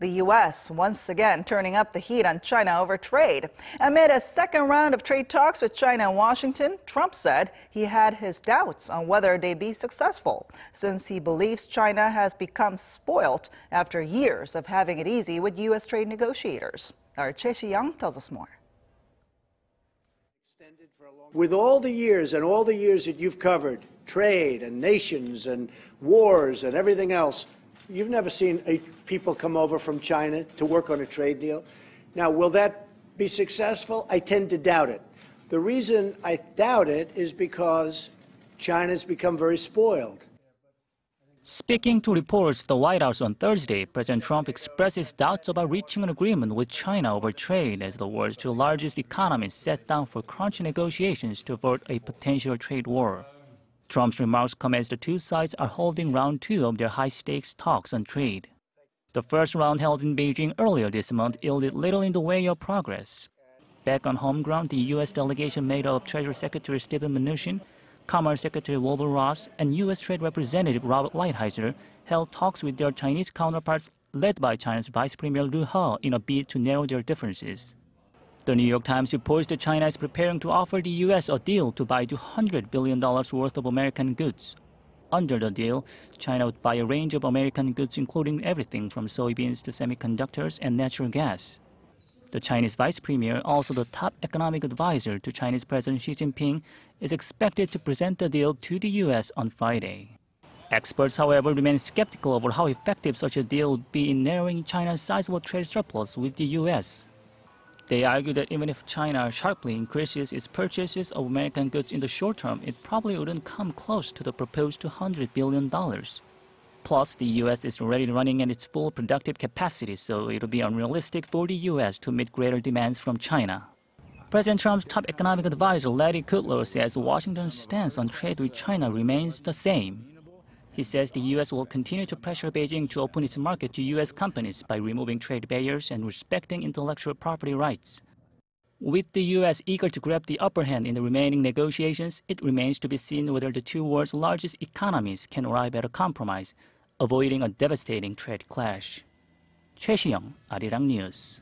The U.S. once again turning up the heat on China over trade. Amid a second round of trade talks with China and Washington, Trump said he had his doubts on whether they'd be successful, since he believes China has become spoilt after years of having it easy with U.S. trade negotiators. Our Choi Si-young tells us more. With all the years that you've covered, trade and nations and wars and everything else, you've never seen people come over from China to work on a trade deal. Now, will that be successful? I tend to doubt it. The reason I doubt it is because China's become very spoiled. Speaking to reporters at the White House on Thursday, President Trump expressed his doubts about reaching an agreement with China over trade as the world's two largest economies sat down for crunchy negotiations to avert a potential trade war. Trump's remarks come as the two sides are holding round two of their high-stakes talks on trade. The first round held in Beijing earlier this month yielded little in the way of progress. Back on home ground, the U.S. delegation made up of Treasury Secretary Stephen Mnuchin, Commerce Secretary Wilbur Ross, and U.S. Trade Representative Robert Lighthizer held talks with their Chinese counterparts led by China's Vice Premier Liu He in a bid to narrow their differences. The New York Times reports that China is preparing to offer the U.S. a deal to buy $200 billion worth of American goods. Under the deal, China would buy a range of American goods including everything from soybeans to semiconductors and natural gas. The Chinese vice premier, also the top economic advisor to Chinese President Xi Jinping, is expected to present the deal to the U.S. on Friday. Experts, however, remain skeptical over how effective such a deal would be in narrowing China's sizable trade surplus with the U.S. They argue that even if China sharply increases its purchases of American goods in the short term, it probably wouldn't come close to the proposed $200 billion. Plus, the U.S. is already running at its full productive capacity, so it would be unrealistic for the U.S. to meet greater demands from China. President Trump's top economic advisor, Larry Kudlow, says Washington's stance on trade with China remains the same. He says the U.S. will continue to pressure Beijing to open its market to U.S. companies by removing trade barriers and respecting intellectual property rights. With the U.S. eager to grab the upper hand in the remaining negotiations, it remains to be seen whether the two world's largest economies can arrive at a compromise, avoiding a devastating trade clash. Choi Si-young, Arirang News.